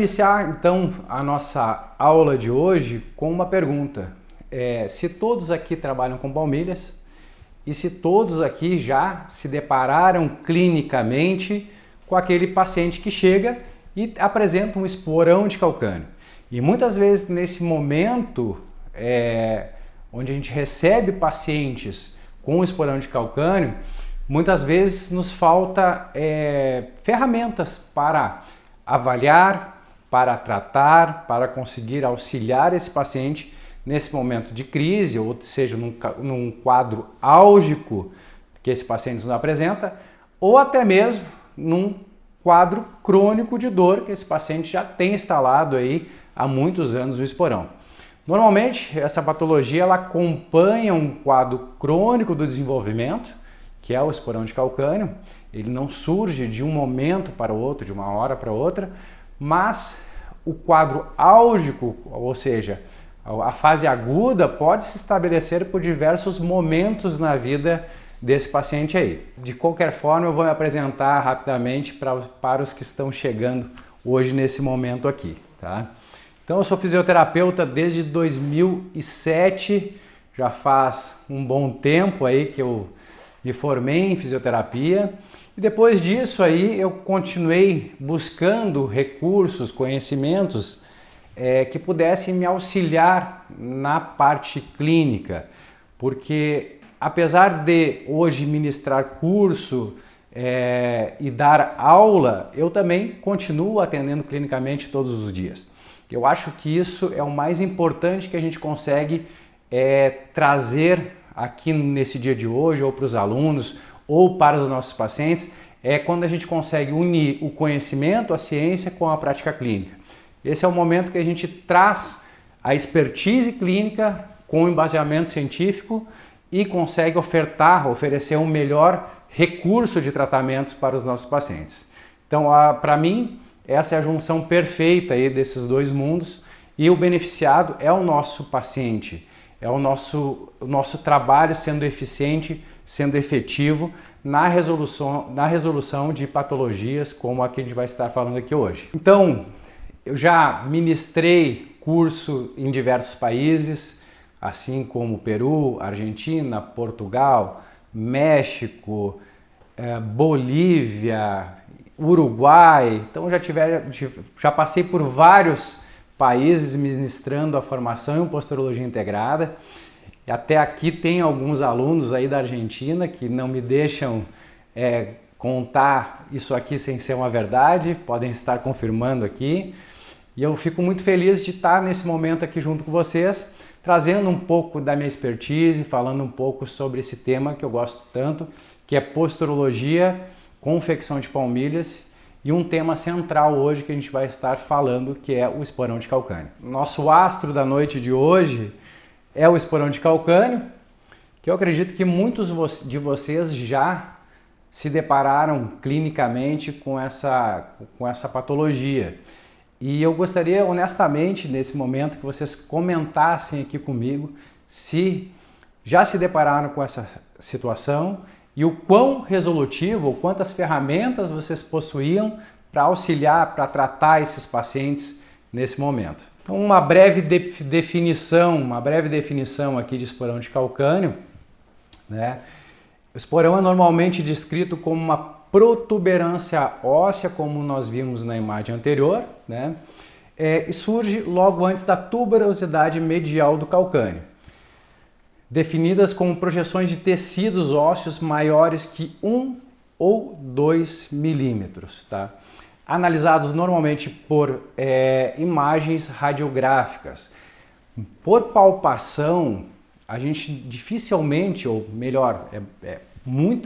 Iniciar então a nossa aula de hoje com uma pergunta. Se todos aqui trabalham com palmilhas e se todos aqui já se depararam clinicamente com aquele paciente que chega e apresenta um esporão de calcânio. E muitas vezes nesse momento onde a gente recebe pacientes com esporão de calcânio, muitas vezes nos falta ferramentas para avaliar, para tratar, para conseguir auxiliar esse paciente nesse momento de crise, ou seja, num quadro álgico que esse paciente nos apresenta, ou até mesmo num quadro crônico de dor que esse paciente já tem instalado aí há muitos anos no esporão. Normalmente, essa patologia ela acompanha um quadro crônico do desenvolvimento, que é o esporão de calcânio. Ele não surge de um momento para o outro, de uma hora para outra, mas o quadro álgico, ou seja, a fase aguda, pode se estabelecer por diversos momentos na vida desse paciente aí. De qualquer forma, eu vou me apresentar rapidamente para os que estão chegando hoje nesse momento aqui, tá? Então, eu sou fisioterapeuta desde 2007, já faz um bom tempo aí que eu me formei em fisioterapia. E depois disso aí eu continuei buscando recursos, conhecimentos que pudessem me auxiliar na parte clínica, porque apesar de hoje ministrar curso e dar aula, eu também continuo atendendo clinicamente todos os dias. Eu acho que isso é o mais importante que a gente consegue trazer aqui nesse dia de hoje, ou para os alunos, ou para os nossos pacientes, quando a gente consegue unir o conhecimento, a ciência com a prática clínica. Esse é o momento que a gente traz a expertise clínica com o embasamento científico e consegue oferecer um melhor recurso de tratamento para os nossos pacientes. Então, para mim, essa é a junção perfeita aí desses dois mundos e o beneficiado é o nosso paciente. É o nosso trabalho sendo eficiente, sendo efetivo na resolução de patologias como a que a gente vai estar falando aqui hoje. Então, eu já ministrei curso em diversos países, assim como Peru, Argentina, Portugal, México, Bolívia, Uruguai. Então, já passei por vários países ministrando a formação em posturologia integrada. E até aqui tem alguns alunos aí da Argentina que não me deixam contar isso aqui sem ser uma verdade, podem estar confirmando aqui. E eu fico muito feliz de estar nesse momento aqui junto com vocês, trazendo um pouco da minha expertise, falando um pouco sobre esse tema que eu gosto tanto, que é posturologia, confecção de palmilhas, e um tema central hoje que a gente vai estar falando, que é o esporão de calcânio. Nosso astro da noite de hoje é o esporão de calcânio, que eu acredito que muitos de vocês já se depararam clinicamente com essa patologia. E eu gostaria honestamente, nesse momento, que vocês comentassem aqui comigo se já se depararam com essa situação e o quão resolutivo, ou quantas ferramentas vocês possuíam para auxiliar, para tratar esses pacientes nesse momento. Então, uma breve definição aqui de esporão de calcânio, né? O esporão é normalmente descrito como uma protuberância óssea, como nós vimos na imagem anterior, né? E surge logo antes da tuberosidade medial do calcânio, definidas como projeções de tecidos ósseos maiores que 1 ou 2 milímetros, tá? Analisados normalmente por imagens radiográficas. Por palpação, a gente dificilmente, ou melhor,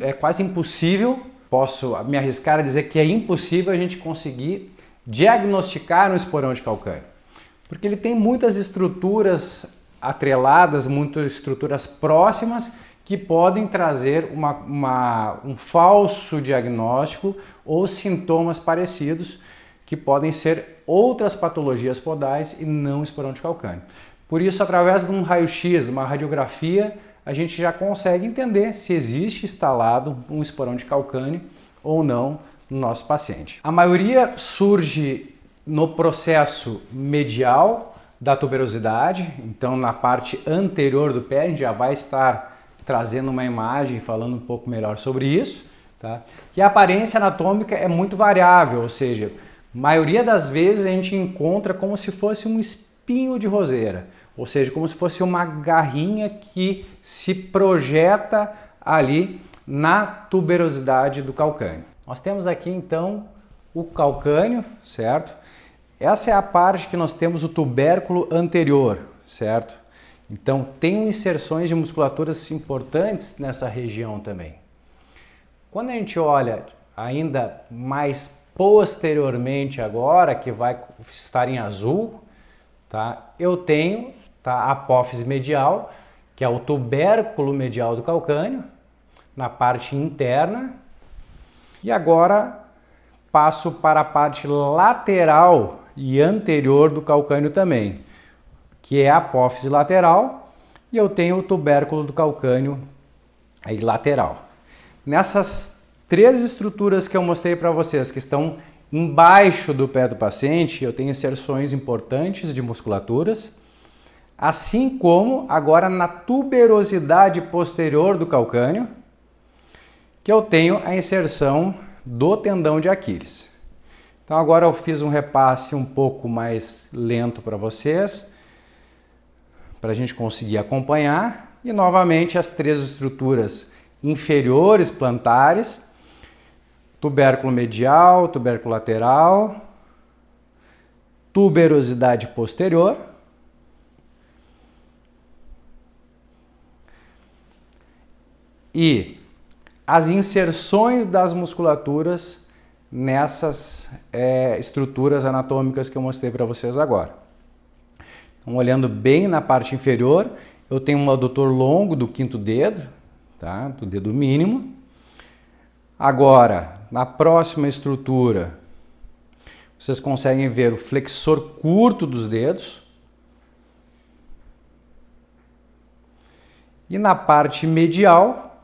é quase impossível, posso me arriscar a dizer que é impossível a gente conseguir diagnosticar um esporão de calcânio, porque ele tem muitas estruturas atreladas, muitas estruturas próximas que podem trazer um falso diagnóstico ou sintomas parecidos que podem ser outras patologias podais e não esporão de calcânio. Por isso, através de um raio-x, de uma radiografia, a gente já consegue entender se existe instalado um esporão de calcânio ou não no nosso paciente. A maioria surge no processo medial da tuberosidade, então na parte anterior do pé, a gente já vai estar trazendo uma imagem falando um pouco melhor sobre isso, tá? E a aparência anatômica é muito variável, ou seja, maioria das vezes a gente encontra como se fosse um espinho de roseira, ou seja, como se fosse uma garrinha que se projeta ali na tuberosidade do calcânio. Nós temos aqui então o calcânio, certo? Essa é a parte que nós temos o tubérculo anterior, certo? Então tem inserções de musculaturas importantes nessa região também. Quando a gente olha ainda mais posteriormente agora, que vai estar em azul, tá? Eu tenho, tá, a apófise medial, que é o tubérculo medial do calcânio, na parte interna. E agora passo para a parte lateral e anterior do calcânio também, que é a apófise lateral, e eu tenho o tubérculo do calcânio aí lateral. Nessas três estruturas que eu mostrei para vocês, que estão embaixo do pé do paciente, eu tenho inserções importantes de musculaturas, assim como agora na tuberosidade posterior do calcânio, que eu tenho a inserção do tendão de Aquiles. Então agora eu fiz um repasse um pouco mais lento para vocês, para a gente conseguir acompanhar, e novamente as três estruturas inferiores plantares, tubérculo medial, tubérculo lateral, tuberosidade posterior, e as inserções das musculaturas nessas estruturas anatômicas que eu mostrei para vocês agora. Então, olhando bem na parte inferior, eu tenho um adutor longo do quinto dedo, tá? Do dedo mínimo. Agora, na próxima estrutura, vocês conseguem ver o flexor curto dos dedos. E na parte medial,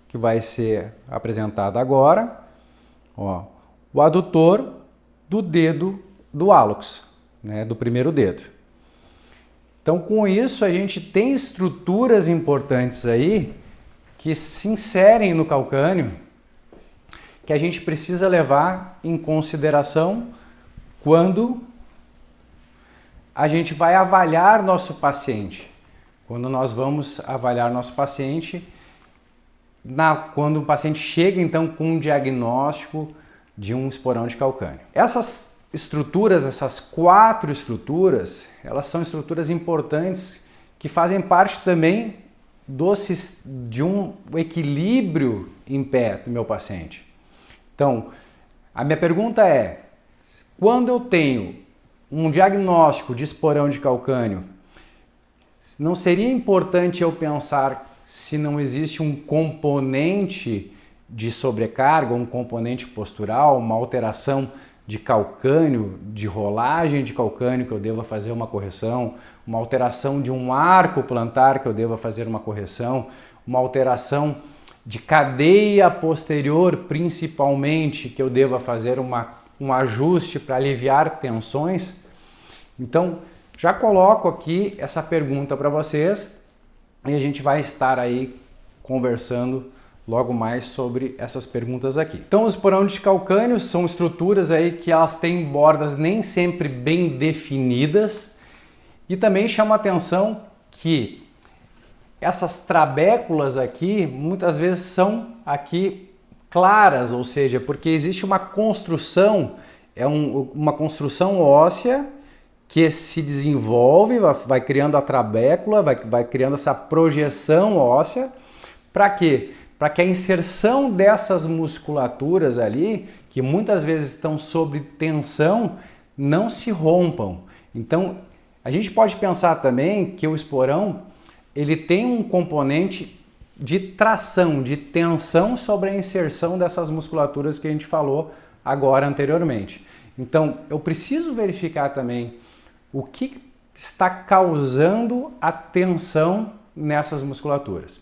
que vai ser apresentada agora, ó, o adutor do dedo do hálux, né, do primeiro dedo. Então, com isso, a gente tem estruturas importantes aí que se inserem no calcânio, que a gente precisa levar em consideração quando a gente vai avaliar nosso paciente. Quando nós vamos avaliar nosso paciente, quando o paciente chega então com um diagnóstico de um esporão de calcânio. Essas estruturas, essas 4 estruturas, elas são estruturas importantes que fazem parte também de um equilíbrio em pé do meu paciente. Então, a minha pergunta é, quando eu tenho um diagnóstico de esporão de calcânio, não seria importante eu pensar se não existe um componente de sobrecarga, um componente postural, uma alteração de calcânio, de rolagem de calcânio que eu deva fazer uma correção, uma alteração de um arco plantar que eu deva fazer uma correção, uma alteração de cadeia posterior principalmente que eu deva fazer um ajuste para aliviar tensões? Então, já coloco aqui essa pergunta para vocês e a gente vai estar aí conversando logo mais sobre essas perguntas aqui. Então, os esporões de calcânio são estruturas aí que elas têm bordas nem sempre bem definidas, e também chama a atenção que essas trabéculas aqui muitas vezes são aqui claras, ou seja, porque existe uma construção, uma construção óssea que se desenvolve, vai criando a trabécula, vai criando essa projeção óssea. Para quê? Para que a inserção dessas musculaturas ali, que muitas vezes estão sob tensão, não se rompam. Então, a gente pode pensar também que o esporão ele tem um componente de tração, de tensão sobre a inserção dessas musculaturas que a gente falou agora anteriormente. Então, eu preciso verificar também o que está causando a tensão nessas musculaturas.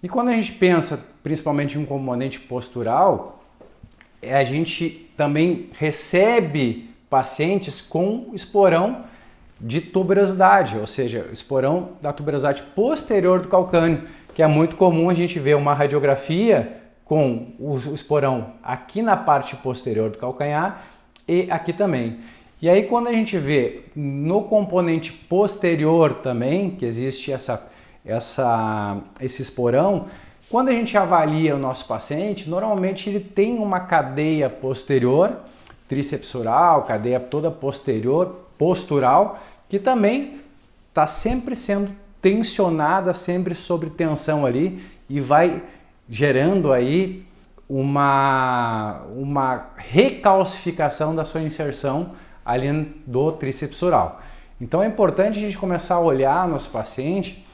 E quando a gente pensa principalmente em um componente postural, a gente também recebe pacientes com esporão de tuberosidade, ou seja, esporão da tuberosidade posterior do calcâneo, que é muito comum a gente ver uma radiografia com o esporão aqui na parte posterior do calcanhar e aqui também. E aí quando a gente vê no componente posterior também, que existe esse esporão, quando a gente avalia o nosso paciente, normalmente ele tem uma cadeia posterior, tricepsural, cadeia toda posterior, postural, que também está sempre sendo tensionada, sempre sob tensão ali e vai gerando aí uma recalcificação da sua inserção ali do tricepsural. Então é importante a gente começar a olhar nosso paciente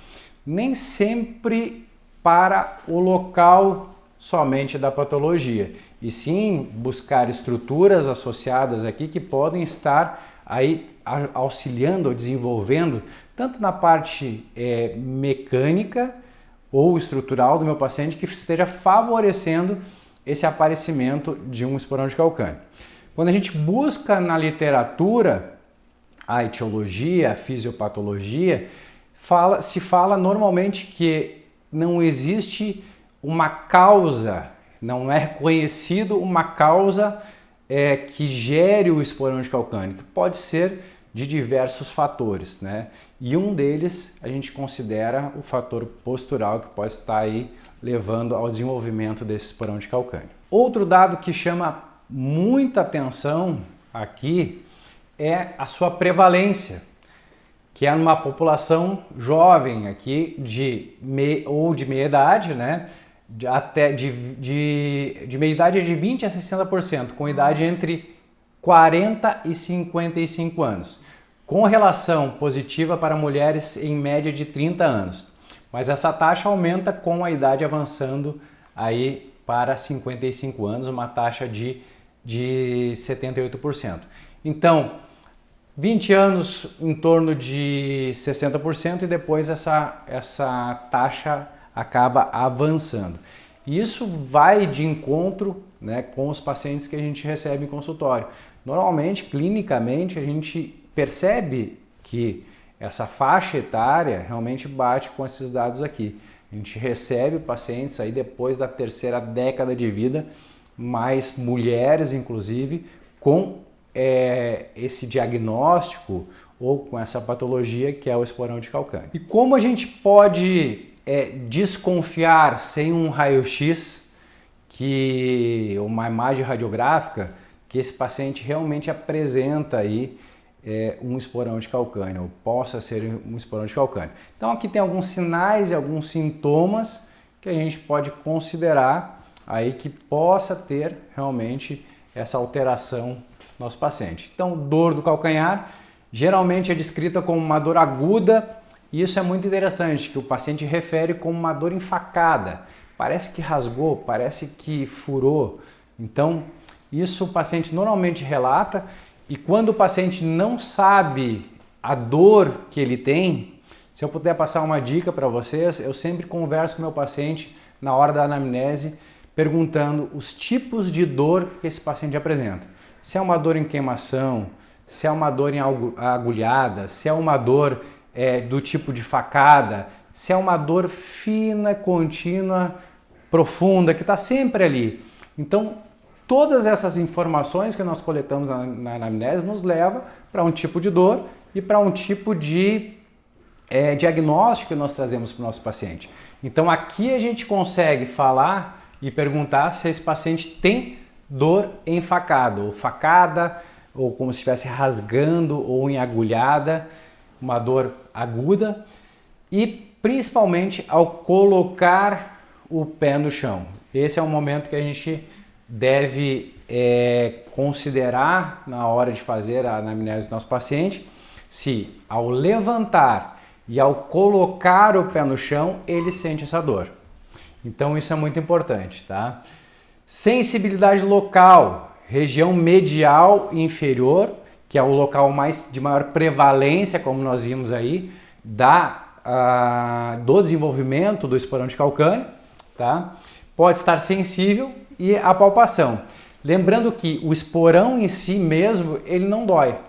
nem sempre para o local somente da patologia, e sim buscar estruturas associadas aqui que podem estar aí auxiliando ou desenvolvendo tanto na parte mecânica ou estrutural do meu paciente que esteja favorecendo esse aparecimento de um esporão de calcâneo. Quando a gente busca na literatura a etiologia, a fisiopatologia, se fala normalmente que não existe uma causa, não é reconhecido uma causa que gere o esporão de calcâneo, que pode ser de diversos fatores, né? E um deles a gente considera o fator postural, que pode estar aí levando ao desenvolvimento desse esporão de calcâneo. Outro dado que chama muita atenção aqui é a sua prevalência, que é numa população jovem aqui de meia idade, né? De meia idade é de 20 a 60%, com idade entre 40 e 55 anos, com relação positiva para mulheres em média de 30 anos. Mas essa taxa aumenta com a idade avançando aí para 55 anos, uma taxa de 78%. Então, 20 anos em torno de 60% e depois essa taxa acaba avançando. E isso vai de encontro, né, com os pacientes que a gente recebe em consultório. Normalmente, clinicamente, a gente percebe que essa faixa etária realmente bate com esses dados aqui. A gente recebe pacientes aí depois da terceira década de vida, mais mulheres inclusive, com esse diagnóstico ou com essa patologia que é o esporão de calcâneo. E como a gente pode desconfiar sem um raio-x, uma imagem radiográfica, que esse paciente realmente apresenta aí um esporão de calcâneo, ou possa ser um esporão de calcâneo. Então aqui tem alguns sinais e alguns sintomas que a gente pode considerar aí que possa ter realmente essa alteração no nosso paciente. Então, dor do calcanhar geralmente é descrita como uma dor aguda, e isso é muito interessante, que o paciente refere como uma dor enfacada. Parece que rasgou, parece que furou. Então, isso o paciente normalmente relata, e quando o paciente não sabe a dor que ele tem, se eu puder passar uma dica para vocês, eu sempre converso com o meu paciente na hora da anamnese, perguntando os tipos de dor que esse paciente apresenta. Se é uma dor em queimação, se é uma dor em agulhada, se é uma dor do tipo de facada, se é uma dor fina, contínua, profunda, que está sempre ali. Então, todas essas informações que nós coletamos na anamnese nos leva para um tipo de dor e para um tipo de diagnóstico que nós trazemos para o nosso paciente. Então, aqui a gente consegue falar e perguntar se esse paciente tem dor em facado, ou facada, ou como se estivesse rasgando, ou em agulhada, uma dor aguda, e principalmente ao colocar o pé no chão. Esse é o momento que a gente deve considerar na hora de fazer a anamnese do nosso paciente, se ao levantar e ao colocar o pé no chão, ele sente essa dor. Então isso é muito importante, tá? Sensibilidade local, região medial e inferior, que é o local de maior prevalência, como nós vimos aí, do desenvolvimento do esporão de calcâneo, tá? Pode estar sensível, e a palpação. Lembrando que o esporão em si mesmo, ele não dói.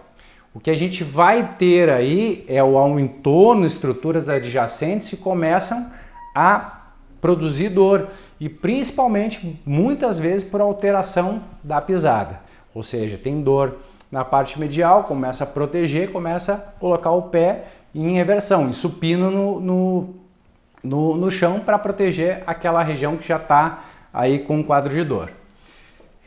O que a gente vai ter aí é ao entorno, estruturas adjacentes que começam a produzir dor e principalmente muitas vezes por alteração da pisada. Ou seja, tem dor na parte medial, começa a proteger, começa a colocar o pé em reversão, em supino no chão para proteger aquela região que já está aí com um quadro de dor.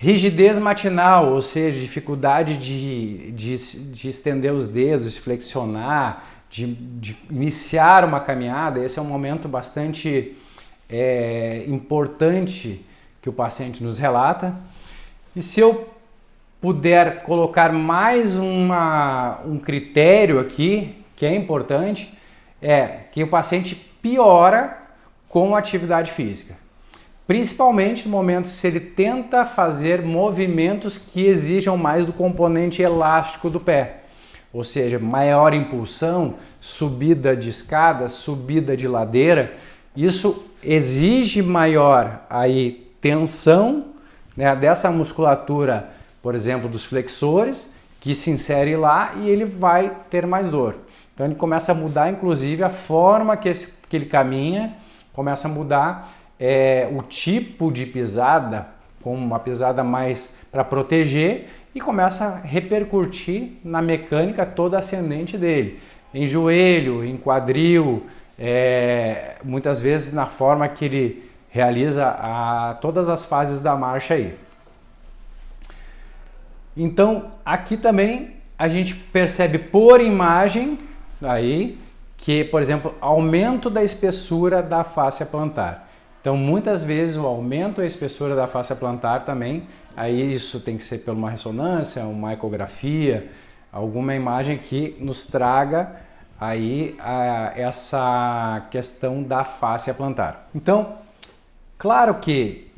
Rigidez matinal, ou seja, dificuldade de estender os dedos, de flexionar, de iniciar uma caminhada. Esse é um momento bastante importante que o paciente nos relata. E se eu puder colocar mais um critério aqui, que é importante, é que o paciente piora com a atividade física. Principalmente no momento se ele tenta fazer movimentos que exijam mais do componente elástico do pé. Ou seja, maior impulsão, subida de escada, subida de ladeira. Isso exige maior aí tensão, né, dessa musculatura, por exemplo, dos flexores, que se insere lá e ele vai ter mais dor. Então ele começa a mudar, inclusive, a forma que ele caminha, começa a mudar o tipo de pisada, com uma pisada mais para proteger, e começa a repercutir na mecânica toda ascendente dele, em joelho, em quadril, muitas vezes na forma que ele realiza todas as fases da marcha aí. Então aqui também a gente percebe por imagem aí que, por exemplo, aumento da espessura da fáscia plantar. Então, muitas vezes o aumento da espessura da fáscia plantar também, aí isso tem que ser por uma ressonância, uma ecografia, alguma imagem que nos traga aí essa questão da fáscia plantar. Então, claro que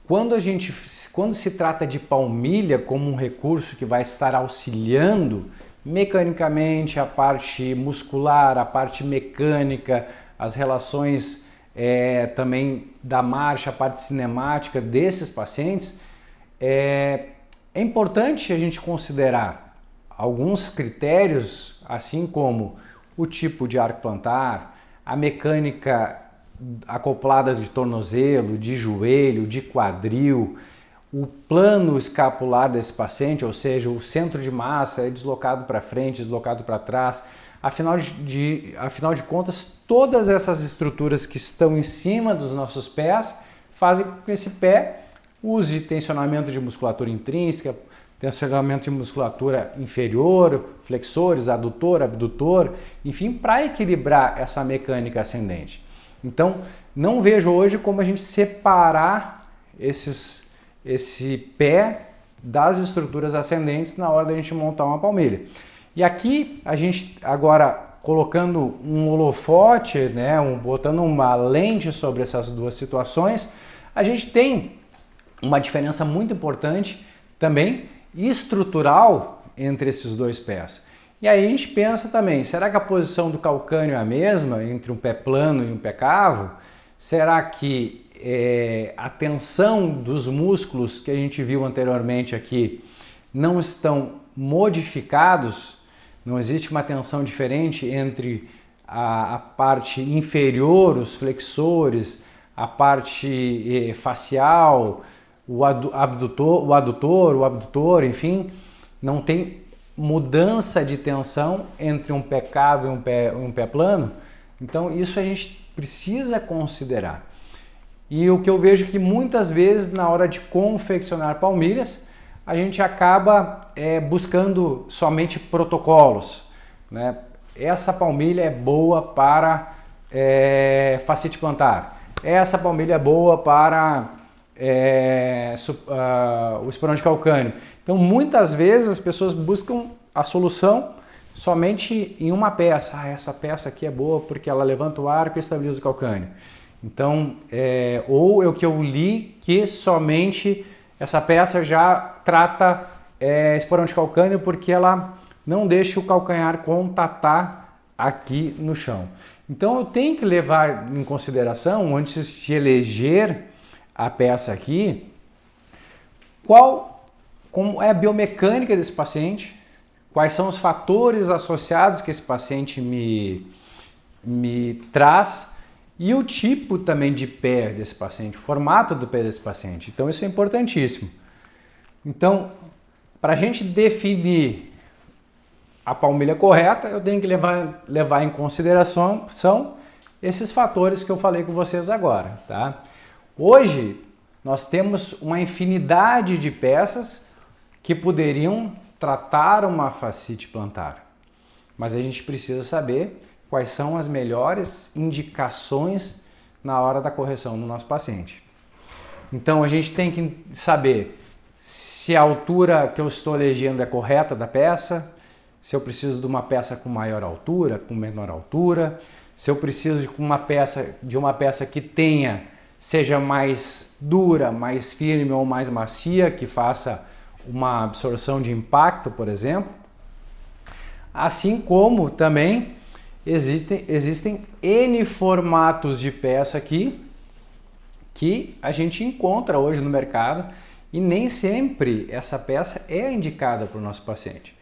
quando se trata de palmilha como um recurso que vai estar auxiliando mecanicamente a parte muscular, a parte mecânica, as relações também da marcha, a parte cinemática desses pacientes, é importante a gente considerar alguns critérios, assim como o tipo de arco plantar, a mecânica acoplada de tornozelo, de joelho, de quadril, o plano escapular desse paciente, ou seja, o centro de massa é deslocado para frente, deslocado para trás. Afinal de contas, todas essas estruturas que estão em cima dos nossos pés fazem com que esse pé use tensionamento de musculatura intrínseca, tensionamento de musculatura inferior, flexores, adutor, abdutor, enfim, para equilibrar essa mecânica ascendente. Então, não vejo hoje como a gente separar esse pé das estruturas ascendentes na hora da gente montar uma palmilha. E aqui a gente agora colocando um holofote, né, botando uma lente sobre essas duas situações, a gente tem uma diferença muito importante também estrutural entre esses dois pés. E aí a gente pensa também, será que a posição do calcânio é a mesma entre um pé plano e um pé cavo? Será que a tensão dos músculos que a gente viu anteriormente aqui não estão modificados? Não existe uma tensão diferente entre a parte inferior, os flexores, a parte facial, o adutor, o abdutor, enfim, não tem mudança de tensão entre um pé cavo e um pé plano? Então isso a gente precisa considerar. E o que eu vejo é que muitas vezes na hora de confeccionar palmilhas, a gente acaba buscando somente protocolos, né? Essa palmilha é boa para fascite plantar, essa palmilha é boa para o esporão de calcânio. Então muitas vezes as pessoas buscam a solução somente em uma peça. Essa peça aqui é boa porque ela levanta o arco e estabiliza o calcânio. Então, ou é o que eu li que somente essa peça já trata esporão de calcânio porque ela não deixa o calcanhar contatar aqui no chão. Então eu tenho que levar em consideração, antes de eleger a peça aqui, como é a biomecânica desse paciente, quais são os fatores associados que esse paciente me traz e o tipo também de pé desse paciente, o formato do pé desse paciente. Então isso é importantíssimo. Então, para a gente definir a palmilha correta, eu tenho que levar em consideração esses fatores que eu falei com vocês agora, tá? Hoje, nós temos uma infinidade de peças que poderiam tratar uma fascite plantar, mas a gente precisa saber quais são as melhores indicações na hora da correção do nosso paciente. Então, a gente tem que saber se a altura que eu estou elegendo é correta da peça, se eu preciso de uma peça com maior altura, com menor altura, se eu preciso de uma peça que seja mais dura, mais firme ou mais macia, que faça uma absorção de impacto, por exemplo. Assim como também existem N formatos de peça aqui que a gente encontra hoje no mercado e nem sempre essa peça é indicada para o nosso paciente.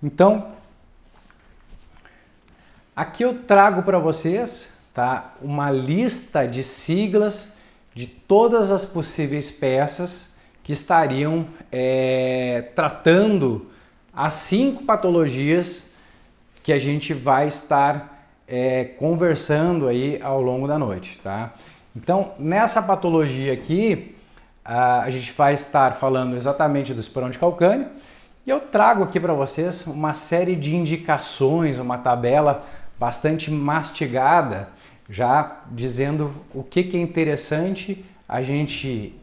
Então, aqui eu trago para vocês, tá, uma lista de siglas de todas as possíveis peças que estariam tratando as 5 patologias que a gente vai estar conversando aí ao longo da noite, tá? Então, nessa patologia aqui, a gente vai estar falando exatamente do esporão de calcânio e eu trago aqui para vocês uma série de indicações, uma tabela bastante mastigada, já dizendo o que é interessante a gente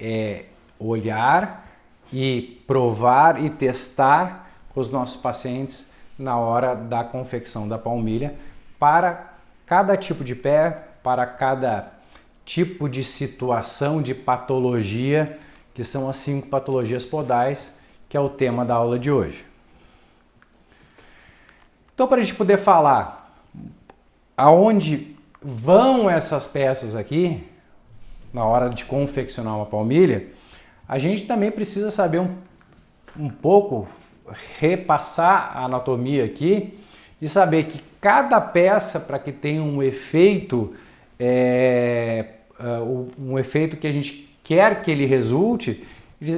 olhar e provar e testar com os nossos pacientes na hora da confecção da palmilha para cada tipo de pé, para cada tipo de situação de patologia, que são as 5 patologias podais, que é o tema da aula de hoje. Então, para a gente poder falar aonde vão essas peças aqui, na hora de confeccionar uma palmilha, a gente também precisa saber um pouco, repassar a anatomia aqui e saber que cada peça, para que tenha um efeito que a gente quer que ele resulte,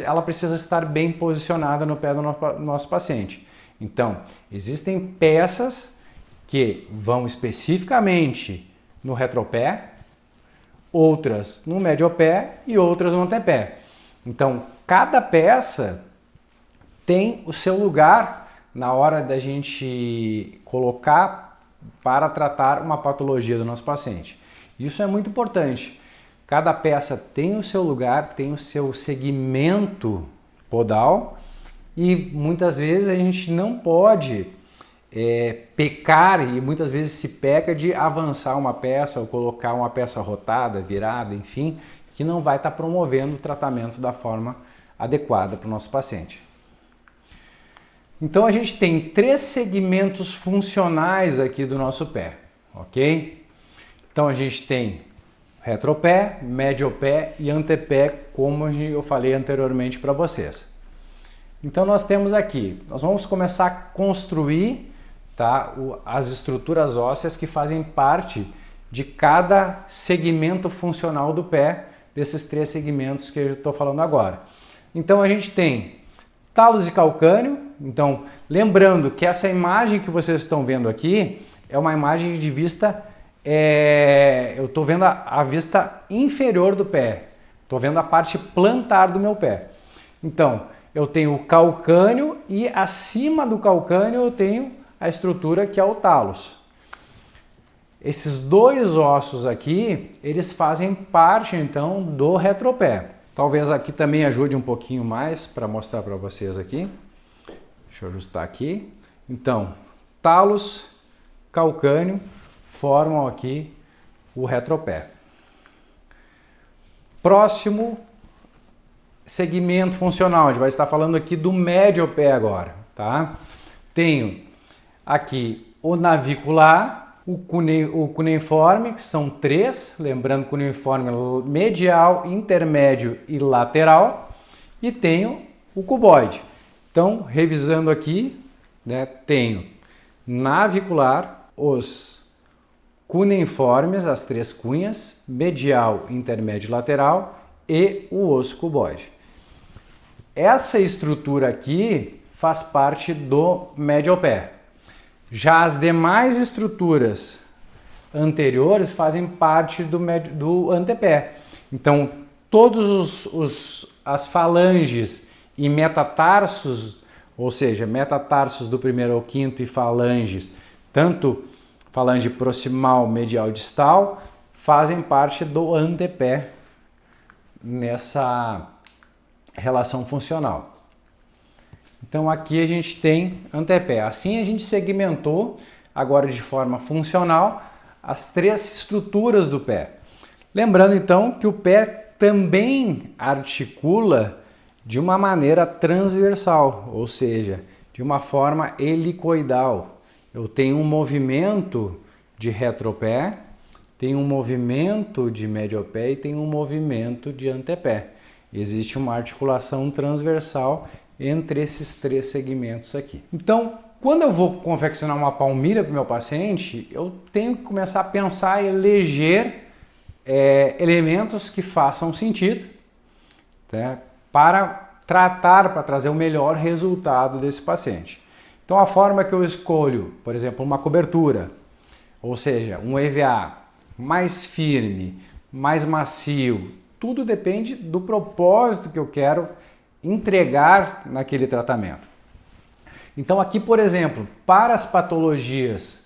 ela precisa estar bem posicionada no pé do nosso paciente. Então, existem peças que vão especificamente no retropé, outras no mediopé e outras no antepé. Então, cada peça tem o seu lugar na hora da gente colocar para tratar uma patologia do nosso paciente. Isso é muito importante. Cada peça tem o seu lugar, tem o seu segmento podal e muitas vezes a gente não pode pecar e muitas vezes se peca de avançar uma peça ou colocar uma peça rotada, virada, enfim, que não vai estar promovendo o tratamento da forma adequada para o nosso paciente. Então a gente tem 3 segmentos funcionais aqui do nosso pé, ok? Então a gente tem retropé, mediopé e antepé, como eu falei anteriormente para vocês. Então nós temos aqui, nós vamos começar a construir, tá, as estruturas ósseas que fazem parte de cada segmento funcional do pé, desses 3 segmentos que eu estou falando agora. Então a gente tem talos e calcânio. Então, lembrando que essa imagem que vocês estão vendo aqui é uma imagem de vista, eu estou vendo a vista inferior do pé, estou vendo a parte plantar do meu pé. Então, eu tenho o calcânio e acima do calcânio eu tenho a estrutura que é o talos. Esses 2 ossos aqui, eles fazem parte então do retropé. Talvez aqui também ajude um pouquinho mais para mostrar para vocês aqui. Deixa eu ajustar aqui. Então, talos, calcânio formam aqui o retropé. Próximo segmento funcional, a gente vai estar falando aqui do mediopé agora, tá? Tenho aqui o navicular, o cuneiforme, que são 3, lembrando que o cuneiforme medial, intermédio e lateral. e tenho o cuboide. Então, revisando aqui, né, tenho navicular, os cuneiformes, as 3 cunhas, medial, intermédio e lateral e o osso cuboide. Essa estrutura aqui faz parte do médio ao pé. Já as demais estruturas anteriores fazem parte do antepé. Então, todos as falanges e metatarsos, ou seja, metatarsos do primeiro ao quinto e falanges, tanto falange proximal, medial e distal, fazem parte do antepé nessa relação funcional. Então aqui a gente tem antepé. Assim a gente segmentou agora de forma funcional as 3 estruturas do pé. Lembrando então que o pé também articula de uma maneira transversal, ou seja, de uma forma helicoidal. Eu tenho um movimento de retropé, tenho um movimento de mediopé e tenho um movimento de antepé. Existe uma articulação transversal entre esses 3 segmentos aqui. Então, quando eu vou confeccionar uma palmilha para o meu paciente, eu tenho que começar a pensar e eleger elementos que façam sentido, né, para trazer o melhor resultado desse paciente. Então, a forma que eu escolho, por exemplo, uma cobertura, ou seja, um EVA mais firme, mais macio, tudo depende do propósito que eu quero entregar naquele tratamento. Então aqui, por exemplo, para as patologias,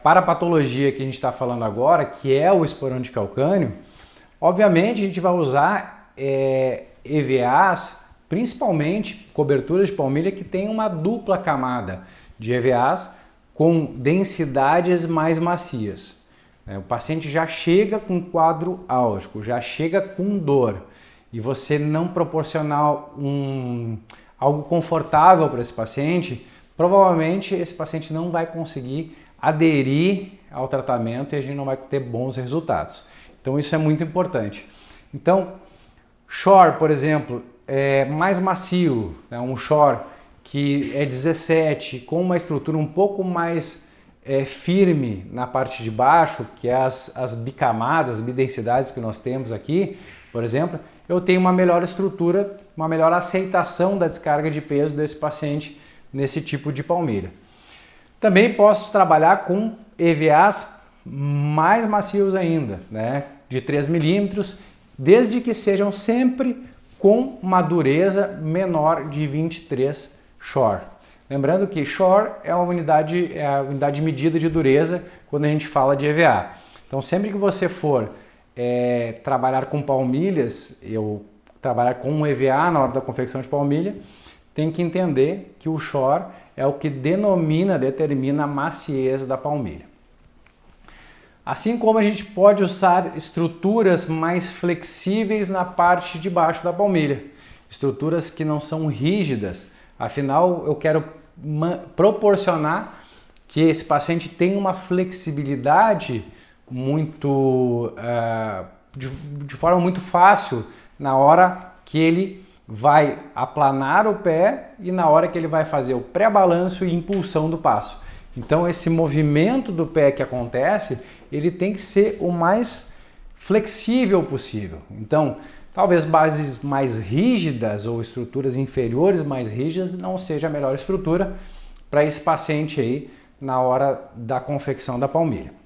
para a patologia que a gente está falando agora, que é o esporão de calcânio, obviamente a gente vai usar EVAs, principalmente coberturas de palmilha que tem uma dupla camada de EVAs com densidades mais macias. O paciente já chega com quadro álgico, já chega com dor, e você não proporcionar algo confortável para esse paciente, provavelmente esse paciente não vai conseguir aderir ao tratamento e a gente não vai ter bons resultados. Então isso é muito importante. Então, shore, por exemplo, é mais macio, né? Um shore que é 17, com uma estrutura um pouco mais firme na parte de baixo, que é as bicamadas, bidensidades que nós temos aqui, por exemplo, eu tenho uma melhor estrutura, uma melhor aceitação da descarga de peso desse paciente nesse tipo de palmilha. Também posso trabalhar com EVAs mais macios ainda, né? De 3 milímetros, desde que sejam sempre com uma dureza menor de 23 shore. Lembrando que shore é a unidade de medida de dureza quando a gente fala de EVA. Então sempre que você for trabalhar com palmilhas, trabalhar com um EVA na hora da confecção de palmilha, tem que entender que o shore é o que determina a maciez da palmilha. Assim como a gente pode usar estruturas mais flexíveis na parte de baixo da palmilha, estruturas que não são rígidas, afinal eu quero proporcionar que esse paciente tenha uma flexibilidade muito de forma muito fácil na hora que ele vai aplanar o pé e na hora que ele vai fazer o pré-balanço e impulsão do passo. Então esse movimento do pé que acontece, ele tem que ser o mais flexível possível. Então, talvez bases mais rígidas ou estruturas inferiores mais rígidas não seja a melhor estrutura para esse paciente aí na hora da confecção da palmilha.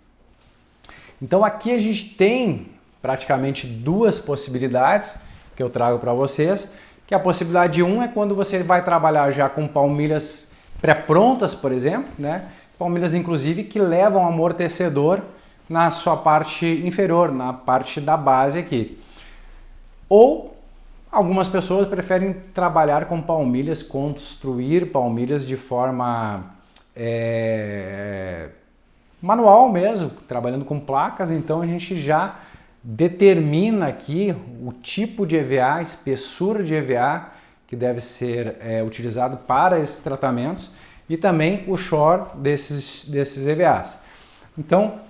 Então aqui a gente tem praticamente 2 possibilidades que eu trago para vocês, que a possibilidade 1 é quando você vai trabalhar já com palmilhas pré-prontas, por exemplo, né? Palmilhas inclusive que levam amortecedor na sua parte inferior, na parte da base aqui. Ou algumas pessoas preferem trabalhar com palmilhas, construir palmilhas de forma manual mesmo, trabalhando com placas, então a gente já determina aqui o tipo de EVA, a espessura de EVA que deve ser utilizado para esses tratamentos e também o shore desses EVAs. Então,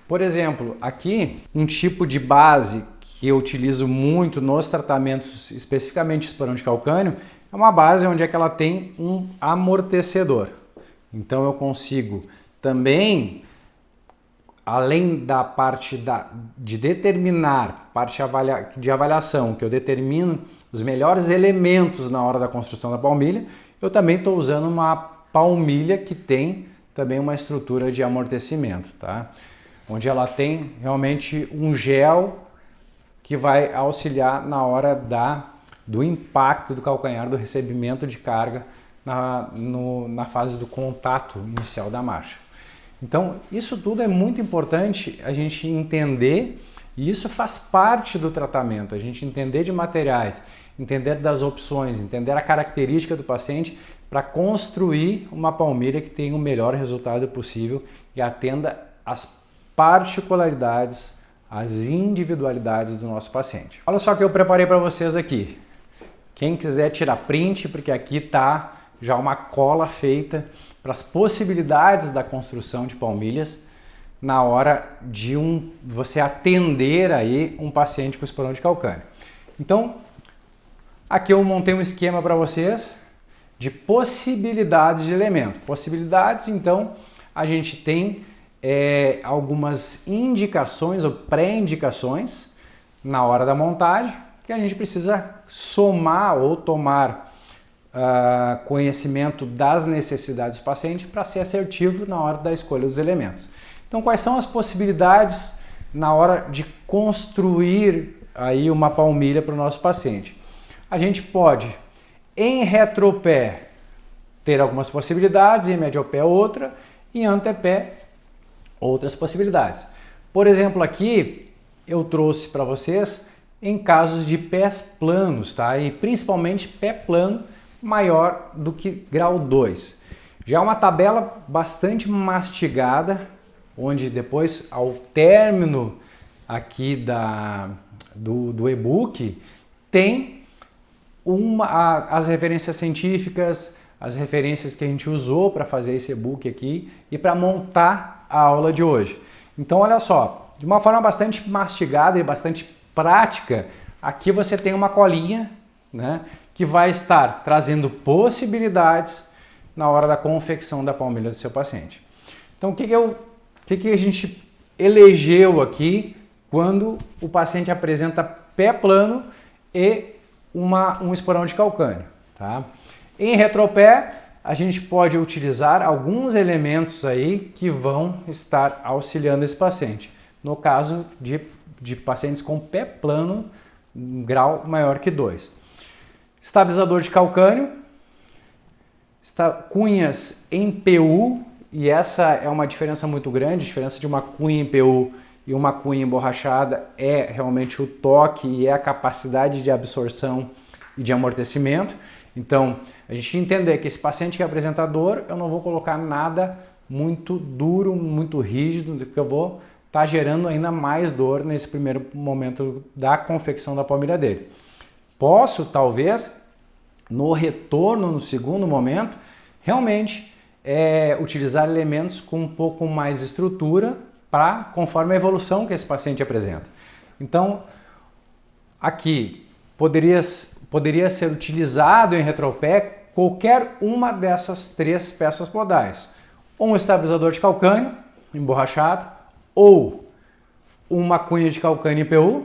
por exemplo, aqui um tipo de base que eu utilizo muito nos tratamentos, especificamente esporão de calcânio, é uma base onde é que ela tem um amortecedor. Então eu consigo também, além da parte de determinar, parte de avaliação, que eu determino os melhores elementos na hora da construção da palmilha, eu também estou usando uma palmilha que tem também uma estrutura de amortecimento, tá? Onde ela tem realmente um gel que vai auxiliar na hora do impacto do calcanhar, do recebimento de carga na fase do contato inicial da marcha. Então, isso tudo é muito importante a gente entender, e isso faz parte do tratamento, a gente entender de materiais, entender das opções, entender a característica do paciente para construir uma palmilha que tenha o melhor resultado possível e atenda às particularidades, às individualidades do nosso paciente. Olha só o que eu preparei para vocês aqui. Quem quiser tirar print, porque aqui está já uma cola feita para as possibilidades da construção de palmilhas na hora de você atender aí um paciente com esporão de calcânio. Então, aqui eu montei um esquema para vocês de possibilidades de elemento. Possibilidades, então, a gente tem algumas indicações ou pré-indicações na hora da montagem que a gente precisa somar ou tomar conhecimento das necessidades do paciente para ser assertivo na hora da escolha dos elementos. Então, quais são as possibilidades na hora de construir aí uma palmilha para o nosso paciente? A gente pode, em retropé, ter algumas possibilidades, em mediopé outra, e em antepé outras possibilidades. Por exemplo, aqui eu trouxe para vocês em casos de pés planos, tá? E principalmente pé plano maior do que grau 2. Já é uma tabela bastante mastigada, onde depois, ao término aqui do e-book, tem as referências científicas, as referências que a gente usou para fazer esse e-book aqui e para montar a aula de hoje. Então, olha só, de uma forma bastante mastigada e bastante prática, aqui você tem uma colinha, né, que vai estar trazendo possibilidades na hora da confecção da palmilha do seu paciente. Então, o que a gente elegeu aqui quando o paciente apresenta pé plano e um esporão de calcânio, tá? Em retropé, a gente pode utilizar alguns elementos aí que vão estar auxiliando esse paciente. No caso de pacientes com pé plano, grau maior que 2. Estabilizador de calcânio, cunhas em PU, e essa é uma diferença muito grande, a diferença de uma cunha em PU e uma cunha emborrachada é realmente o toque e é a capacidade de absorção e de amortecimento. Então, a gente entender que esse paciente que apresenta dor, eu não vou colocar nada muito duro, muito rígido, porque eu vou estar gerando ainda mais dor nesse primeiro momento da confecção da palmilha dele. Posso, talvez, no retorno, no segundo momento, realmente utilizar elementos com um pouco mais estrutura conforme a evolução que esse paciente apresenta. Então, aqui poderia ser utilizado em retropé qualquer uma dessas 3 peças podais. Um estabilizador de calcânio emborrachado, ou uma cunha de calcânio em PU,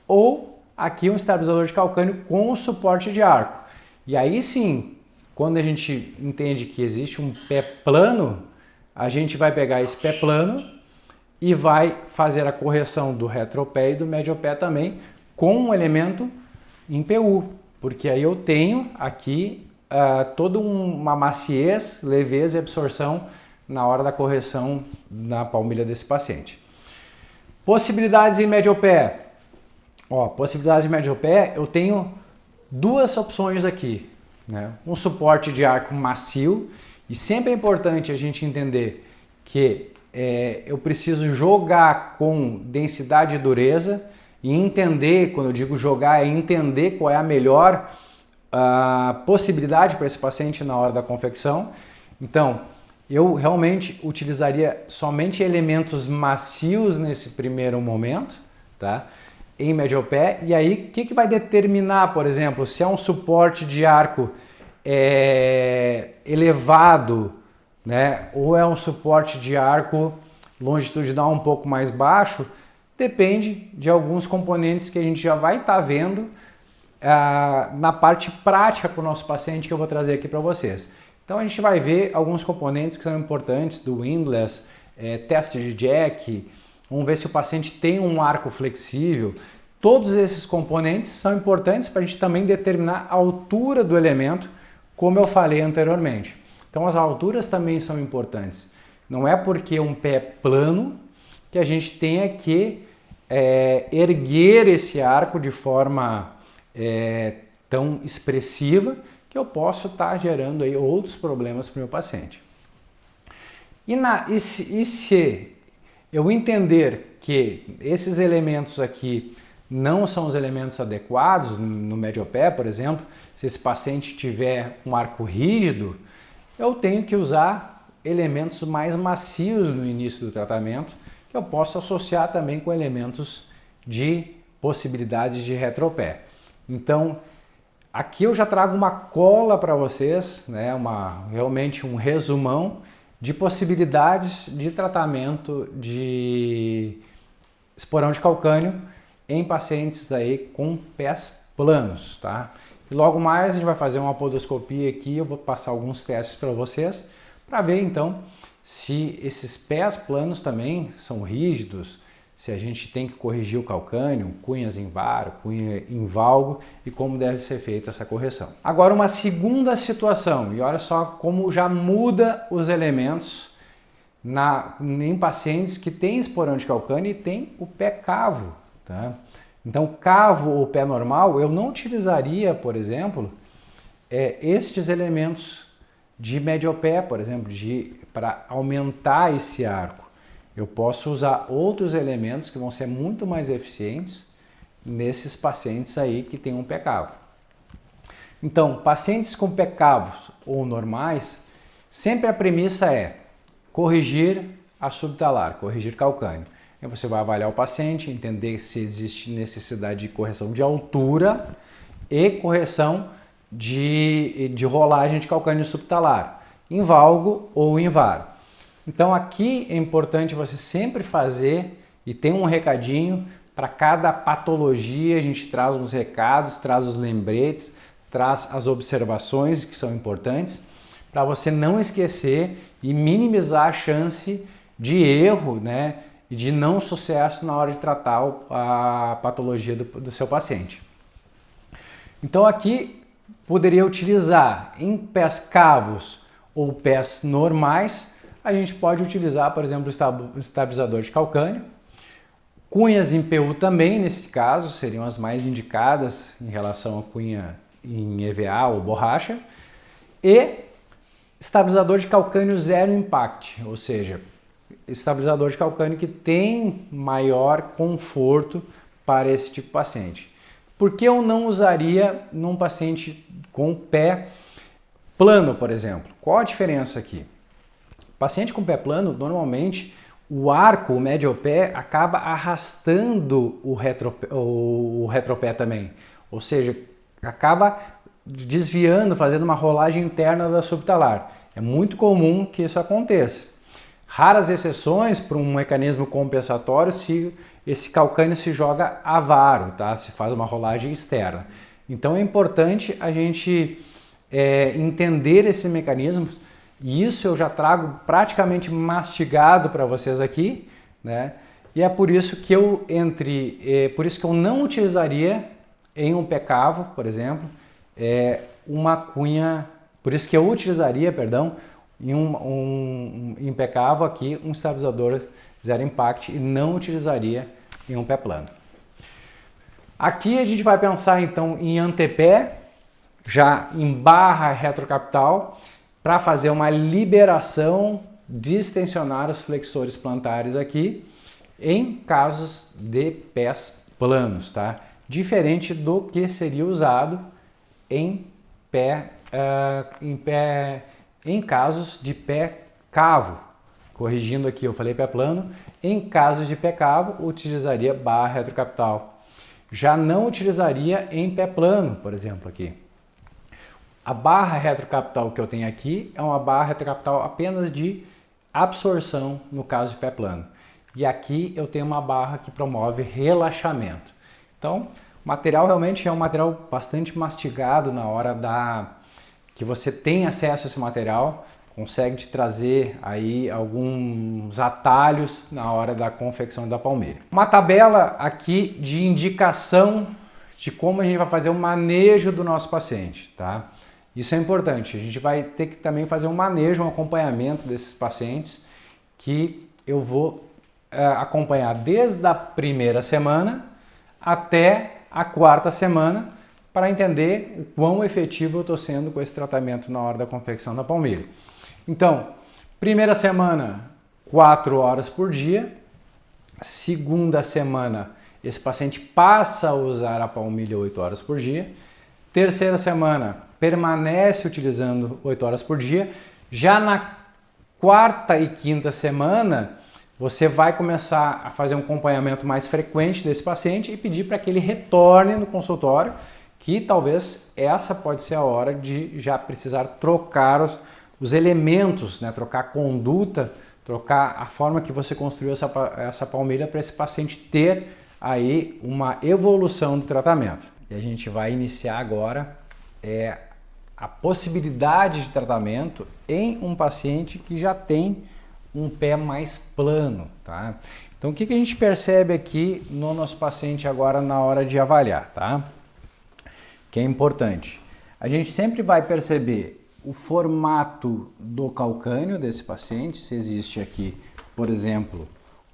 ou aqui um estabilizador de calcânio com o suporte de arco. E aí sim, quando a gente entende que existe um pé plano, a gente vai pegar esse pé plano e vai fazer a correção do retropé e do mediopé também com um elemento em PU, porque aí eu tenho aqui toda uma maciez, leveza e absorção na hora da correção na palmilha desse paciente. Possibilidades em mediopé. Possibilidades em mediopé, eu tenho 2 opções aqui, né? Um suporte de arco macio, e sempre é importante a gente entender que eu preciso jogar com densidade e dureza, e entender, quando eu digo jogar, é entender qual é a melhor possibilidade para esse paciente na hora da confecção. Então, eu realmente utilizaria somente elementos macios nesse primeiro momento, tá? em médio pé. E aí, o que vai determinar, por exemplo, se é um suporte de arco elevado, né, ou é um suporte de arco longitudinal um pouco mais baixo? Depende de alguns componentes que a gente já vai estar vendo na parte prática para o nosso paciente, que eu vou trazer aqui para vocês. Então a gente vai ver alguns componentes que são importantes do windlass, teste de jack, vamos ver se o paciente tem um arco flexível. Todos esses componentes são importantes para a gente também determinar a altura do elemento, como eu falei anteriormente. Então as alturas também são importantes. Não é porque um pé é plano que a gente tenha que erguer esse arco de forma tão expressiva que eu posso estar gerando aí outros problemas para o meu paciente. E se eu entender que esses elementos aqui não são os elementos adequados no médio pé, por exemplo, se esse paciente tiver um arco rígido, eu tenho que usar elementos mais macios no início do tratamento, que eu posso associar também com elementos de possibilidades de retropé. Então, aqui eu já trago uma cola para vocês, né, realmente um resumão de possibilidades de tratamento de esporão de calcânio em pacientes aí com pés planos, tá? E logo mais a gente vai fazer uma podoscopia aqui, eu vou passar alguns testes para vocês, para ver então se esses pés planos também são rígidos, se a gente tem que corrigir o calcânio, cunhas em varo, cunha em valgo e como deve ser feita essa correção. Agora uma segunda situação, e olha só como já muda os elementos em pacientes que têm esporão de calcânio e têm o pé cavo, tá? Então cavo ou pé normal, eu não utilizaria, por exemplo, estes elementos de médio pé, por exemplo, para aumentar esse arco. Eu posso usar outros elementos que vão ser muito mais eficientes nesses pacientes aí que têm um pé cavo. Então, pacientes com pé cavos ou normais, sempre a premissa é corrigir a subtalar, corrigir calcânio. Aí você vai avaliar o paciente, entender se existe necessidade de correção de altura e correção de rolagem de calcânio subtalar, em valgo ou em varo. Então aqui é importante você sempre fazer, e tem um recadinho, para cada patologia a gente traz uns recados, traz os lembretes, traz as observações que são importantes, para você não esquecer e minimizar a chance de erro, né, e de não sucesso na hora de tratar a patologia do seu paciente. Então aqui poderia utilizar em pés cavos ou pés normais, a gente pode utilizar, por exemplo, o estabilizador de calcânio. Cunhas em PU também, nesse caso, seriam as mais indicadas em relação a cunha em EVA ou borracha. E estabilizador de calcânio zero impact, ou seja, estabilizador de calcânio que tem maior conforto para esse tipo de paciente. Por que eu não usaria num paciente com pé plano, por exemplo? Qual a diferença aqui? Paciente com pé plano, normalmente, o arco, o médio pé, acaba arrastando o retropé também. Ou seja, acaba desviando, fazendo uma rolagem interna da subtalar. É muito comum que isso aconteça. Raras exceções para um mecanismo compensatório se esse calcânio se joga a varo, tá? Se faz uma rolagem externa. Então é importante a gente entender esse mecanismo. E isso eu já trago praticamente mastigado para vocês aqui, né? E é por isso que eu não utilizaria em um pé cavo, por exemplo, uma cunha, por isso que eu utilizaria, perdão, em pé cavo aqui um estabilizador zero impact e não utilizaria em um pé plano. Aqui a gente vai pensar então em antepé, já em barra retrocapital, para fazer uma liberação, distensionar os flexores plantares aqui, em casos de pés planos, tá? Diferente do que seria usado em casos de pé cavo. Corrigindo aqui, eu falei pé plano. Em casos de pé cavo, utilizaria barra retrocapital. já não utilizaria em pé plano, por exemplo, aqui. A barra retrocapital que eu tenho aqui é uma barra retrocapital apenas de absorção, no caso de pé plano. E aqui eu tenho uma barra que promove relaxamento. Então, o material realmente é um material bastante mastigado na hora que você tem acesso a esse material, consegue te trazer aí alguns atalhos na hora da confecção da palmilha. Uma tabela aqui de indicação de como a gente vai fazer o manejo do nosso paciente, tá? Isso é importante, a gente vai ter que também fazer um manejo, um acompanhamento desses pacientes que eu vou acompanhar desde a primeira semana até a quarta semana para entender o quão efetivo eu estou sendo com esse tratamento na hora da confecção da palmilha. Então, primeira semana, 4 horas por dia. Segunda semana, esse paciente passa a usar a palmilha 8 horas por dia. Terceira semana, permanece utilizando 8 horas por dia. Já na quarta e quinta semana, você vai começar a fazer um acompanhamento mais frequente desse paciente e pedir para que ele retorne no consultório, que talvez essa pode ser a hora de já precisar trocar os elementos, né? Trocar a conduta, trocar a forma que você construiu essa palmilha para esse paciente ter aí uma evolução do tratamento. E a gente vai iniciar agora a possibilidade de tratamento em um paciente que já tem um pé mais plano, tá? Então o que a gente percebe aqui no nosso paciente agora na hora de avaliar, tá? Que é importante. A gente sempre vai perceber o formato do calcânio desse paciente, se existe aqui, por exemplo,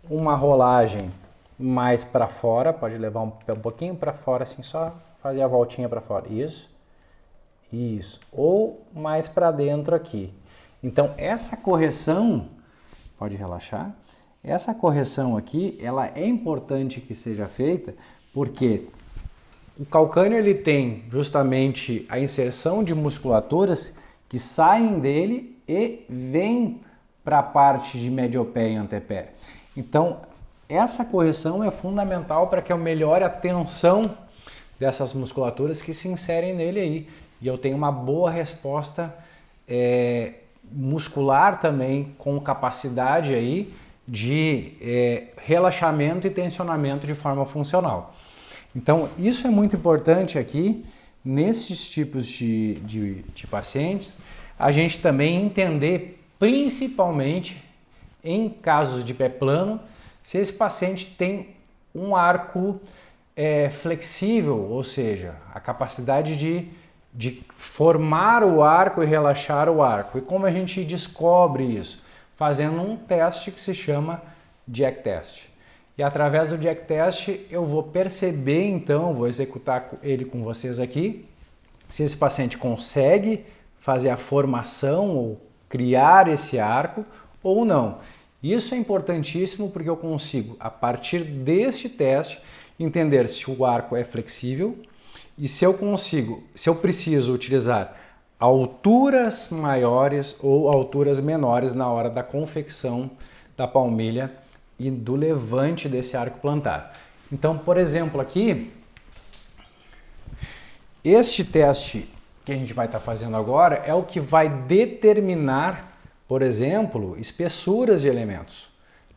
uma rolagem mais para fora, pode levar um pouquinho para fora, assim, só fazer a voltinha para fora, isso, ou mais para dentro aqui. Então essa correção, pode relaxar, essa correção aqui, ela é importante que seja feita, porque o calcânio ele tem justamente a inserção de musculaturas que saem dele e vêm para a parte de mediopé e antepé. Então, essa correção é fundamental para que eu melhore a tensão dessas musculaturas que se inserem nele aí. E eu tenho uma boa resposta muscular também, com capacidade aí de relaxamento e tensionamento de forma funcional. Então, isso é muito importante aqui, nesses tipos de pacientes, a gente também entender, principalmente em casos de pé plano, se esse paciente tem um arco flexível, ou seja, a capacidade de formar o arco e relaxar o arco. E como a gente descobre isso? Fazendo um teste que se chama Jack Test. E através do Jack Test eu vou perceber, então, vou executar ele com vocês aqui, se esse paciente consegue fazer a formação ou criar esse arco ou não. Isso é importantíssimo porque eu consigo, a partir deste teste, entender se o arco é flexível e se eu preciso utilizar alturas maiores ou alturas menores na hora da confecção da palmilha e do levante desse arco plantar. Então, por exemplo, aqui, este teste que a gente vai estar fazendo agora é o que vai determinar, por exemplo, espessuras de elementos,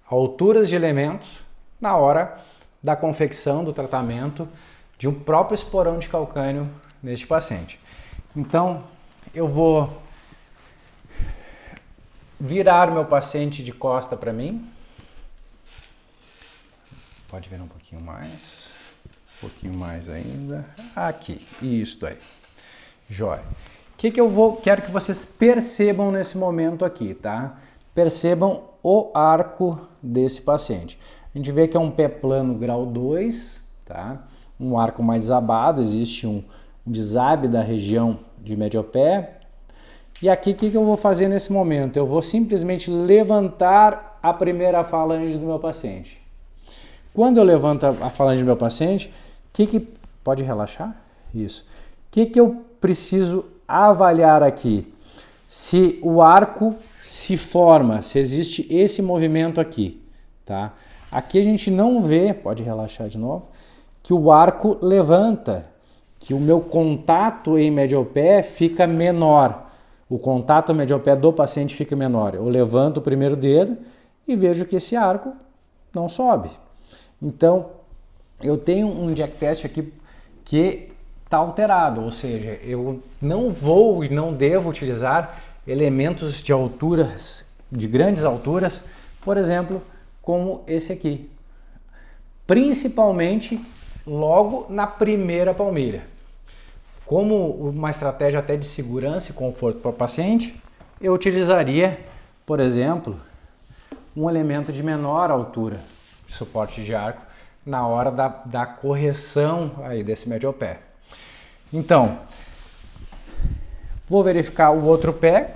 alturas de elementos na hora da confecção do tratamento de um próprio esporão de calcânio neste paciente. Então, eu vou virar o meu paciente de costa para mim. Pode virar um pouquinho mais ainda. Aqui, isso aí. Jóia. O que quero que vocês percebam nesse momento aqui, tá? Percebam o arco desse paciente. A gente vê que é um pé plano grau 2, tá? Um arco mais desabado, existe um desabe da região de mediopé. E aqui o que eu vou fazer nesse momento? Eu vou simplesmente levantar a primeira falange do meu paciente. Quando eu levanto a falange do meu paciente, pode relaxar? Isso. O que eu preciso avaliar aqui? Se o arco se forma, se existe esse movimento aqui, tá? Aqui a gente não vê, pode relaxar de novo, que o arco levanta, que o meu contato em médio ao pé fica menor. O contato médio ao pé do paciente fica menor. Eu levanto o primeiro dedo e vejo que esse arco não sobe. Então, eu tenho um jack test aqui que está alterado, ou seja, eu não vou e não devo utilizar elementos de alturas, de grandes alturas, por exemplo, como esse aqui. Principalmente logo na primeira palmilha. Como uma estratégia até de segurança e conforto para o paciente, eu utilizaria, por exemplo, um elemento de menor altura de suporte de arco na hora da correção aí desse médio ao pé. Então, vou verificar o outro pé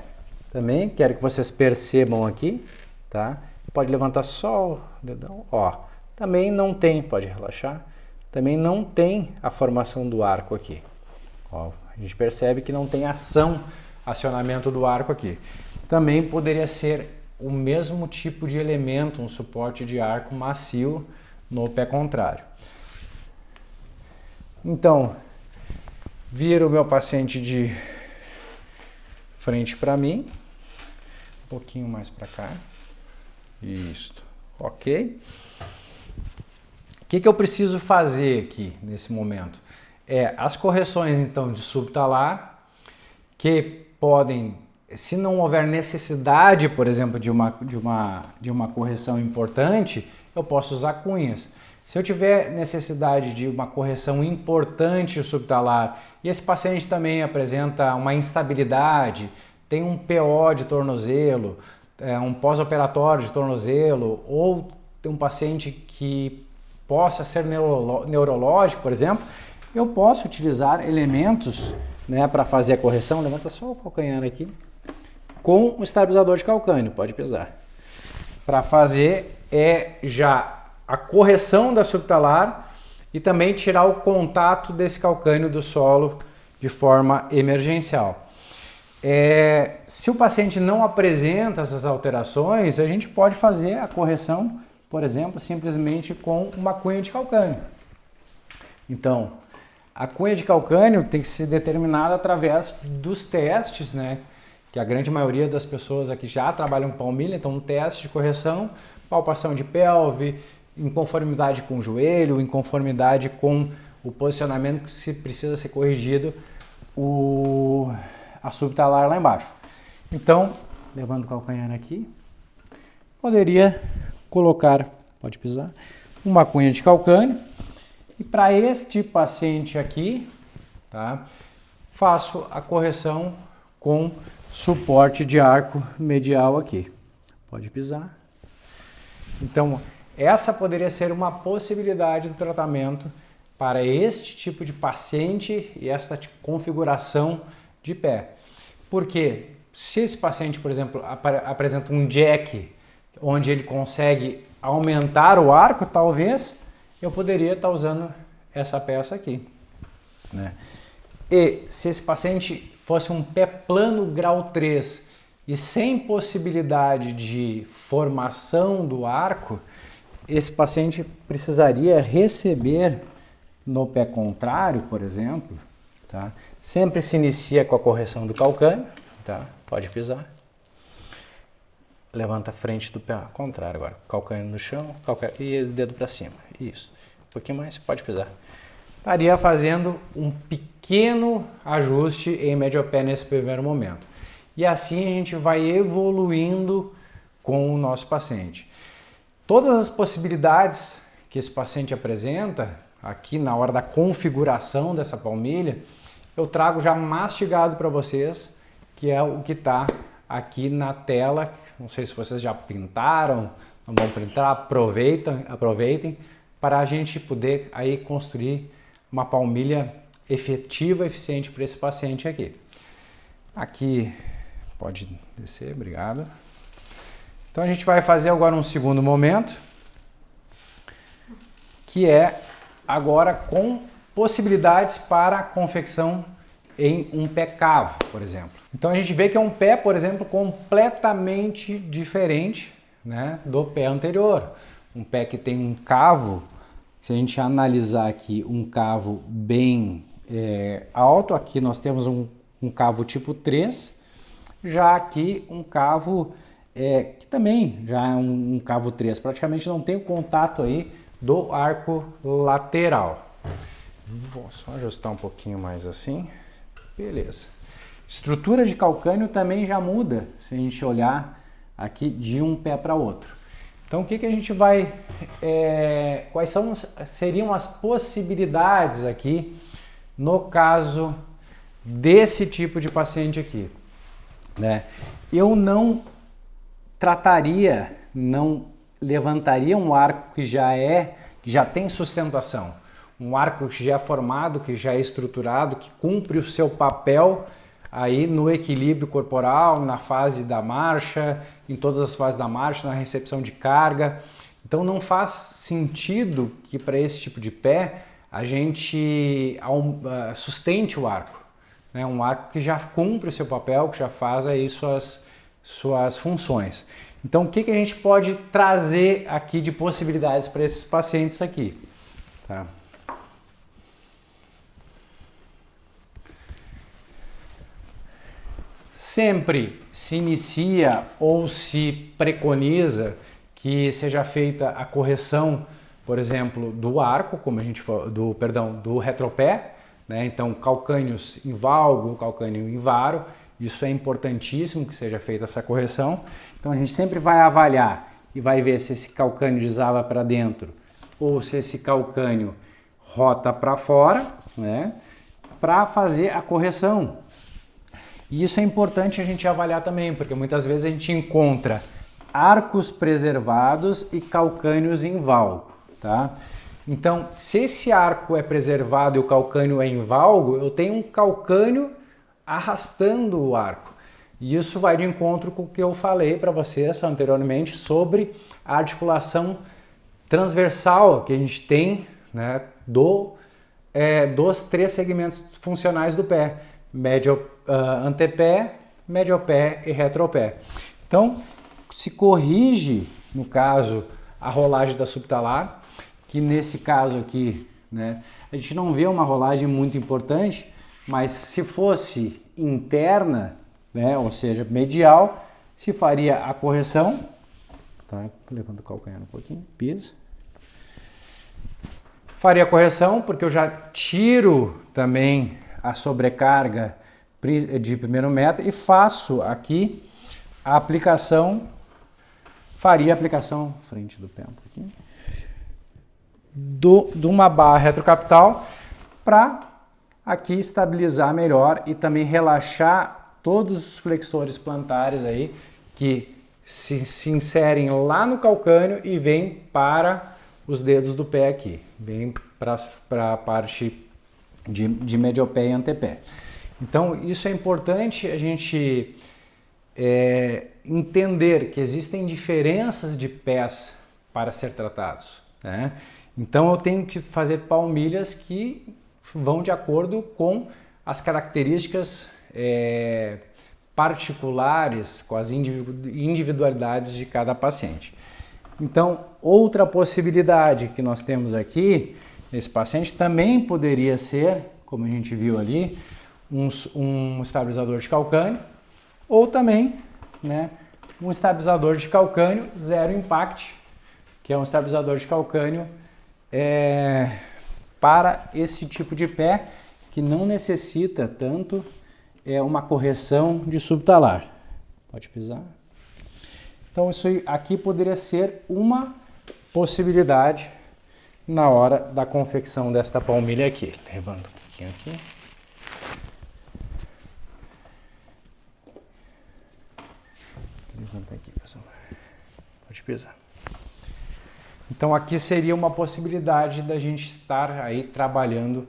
também, quero que vocês percebam aqui, tá? Pode levantar só o dedão, ó, também não tem, pode relaxar, também não tem a formação do arco aqui. Ó, a gente percebe que não tem acionamento do arco aqui. Também poderia ser o mesmo tipo de elemento, um suporte de arco macio no pé contrário. Então, viro o meu paciente de frente para mim, um pouquinho mais para cá. Isso, ok? O que eu preciso fazer aqui nesse momento? As correções então de subtalar, que podem, se não houver necessidade, por exemplo, de uma correção importante, eu posso usar cunhas. Se eu tiver necessidade de uma correção importante subtalar e esse paciente também apresenta uma instabilidade, tem um PO de tornozelo, um pós-operatório de tornozelo, ou tem um paciente que possa ser neurológico, por exemplo, eu posso utilizar elementos, né, para fazer a correção. Levanta só o calcanhar aqui, com o estabilizador de calcânio, pode pisar. Para fazer já a correção da subtalar e também tirar o contato desse calcânio do solo de forma emergencial. Se o paciente não apresenta essas alterações, a gente pode fazer a correção, por exemplo, simplesmente com uma cunha de calcânio. Então, a cunha de calcânio tem que ser determinada através dos testes, né? Que a grande maioria das pessoas aqui já trabalham com palmilha, então um teste de correção, palpação de pelve, inconformidade com o joelho, inconformidade com o posicionamento que se precisa ser corrigido, a subtalar lá embaixo. Então, levando o calcanhar aqui, poderia colocar, pode pisar, uma cunha de calcânio. E para este paciente aqui, tá, faço a correção com suporte de arco medial aqui. Pode pisar. Então, essa poderia ser uma possibilidade do tratamento para este tipo de paciente e esta configuração de pé. Porque se esse paciente, por exemplo, apresenta um jack, onde ele consegue aumentar o arco, talvez eu poderia estar usando essa peça aqui, né? E se esse paciente fosse um pé plano grau 3 e sem possibilidade de formação do arco, esse paciente precisaria receber no pé contrário, por exemplo, tá? Sempre se inicia com a correção do calcânio, tá? Pode pisar. Levanta a frente do pé contrário agora, calcânio no chão, calcânio, e o dedo para cima. Isso. Um pouquinho mais, pode pisar. Estaria fazendo um pequeno ajuste em médio pé nesse primeiro momento. E assim a gente vai evoluindo com o nosso paciente. Todas as possibilidades que esse paciente apresenta, aqui na hora da configuração dessa palmilha, eu trago já mastigado para vocês, que é o que está aqui na tela. Não sei se vocês já printaram, não vão printar, aproveitem para a gente poder aí construir uma palmilha efetiva, eficiente para esse paciente aqui. Aqui pode descer, obrigado. Então a gente vai fazer agora um segundo momento, que é agora com possibilidades para confecção em um pé cavo, por exemplo. Então a gente vê que é um pé, por exemplo, completamente diferente, né, do pé anterior. Um pé que tem um cavo se a gente analisar aqui um cavo bem alto, aqui nós temos um cavo tipo 3, já aqui um cavo que também já é um cavo 3, praticamente não tem o contato aí do arco lateral. Vou só ajustar um pouquinho mais assim, beleza. Estrutura de calcânio também já muda, se a gente olhar aqui de um pé para outro. Então o que a gente vai, quais seriam as possibilidades aqui no caso desse tipo de paciente aqui, né? Eu não trataria, não levantaria um arco que já tem sustentação, um arco que já é formado, que já é estruturado, que cumpre o seu papel aí no equilíbrio corporal, na fase da marcha, em todas as fases da marcha, na recepção de carga. Então não faz sentido que para esse tipo de pé a gente sustente o arco, né? Um arco que já cumpre o seu papel, que já faz aí suas funções. Então o que a gente pode trazer aqui de possibilidades para esses pacientes aqui? Tá? Sempre se inicia ou se preconiza que seja feita a correção, por exemplo, do arco, como a gente falou, do retropé, né? Então calcânios em valgo, calcânio em varo, isso é importantíssimo que seja feita essa correção. Então a gente sempre vai avaliar e vai ver se esse calcânio desava para dentro ou se esse calcânio rota para fora, né? Para fazer a correção. E isso é importante a gente avaliar também, porque muitas vezes a gente encontra arcos preservados e calcânios em valgo, tá? Então, se esse arco é preservado e o calcânio é em valgo, eu tenho um calcânio arrastando o arco. E isso vai de encontro com o que eu falei para vocês anteriormente sobre a articulação transversal que a gente tem, né, dos 3 segmentos funcionais do pé: antepé, mediopé e retropé. Então, se corrige, no caso, a rolagem da subtalar, que nesse caso aqui, né, a gente não vê uma rolagem muito importante, mas se fosse interna, né, ou seja, medial, se faria a correção. Tá? Levanta o calcanhar um pouquinho, pisa. Faria a correção, porque eu já tiro também a sobrecarga de primeiro metro e faço aqui a aplicação, faria a aplicação frente do pé um pouquinho, de uma barra retrocapital para aqui estabilizar melhor e também relaxar todos os flexores plantares aí que se inserem lá no calcânio e vêm para os dedos do pé aqui, vem para a parte de mediopé e antepé. Então isso é importante a gente entender que existem diferenças de pés para ser tratados, né? Então eu tenho que fazer palmilhas que vão de acordo com as características particulares, com as individualidades de cada paciente. Então, outra possibilidade que nós temos aqui nesse paciente também poderia ser, como a gente viu ali, um estabilizador de calcânio, ou também, né, um estabilizador de calcânio zero impact, que é um estabilizador de calcânio para esse tipo de pé que não necessita tanto uma correção de subtalar. Pode pisar. Então isso aqui poderia ser uma possibilidade na hora da confecção desta palmilha aqui. Levanta um pouquinho aqui. Levanta aqui, pessoal. Pode pisar. Então aqui seria uma possibilidade da gente estar aí trabalhando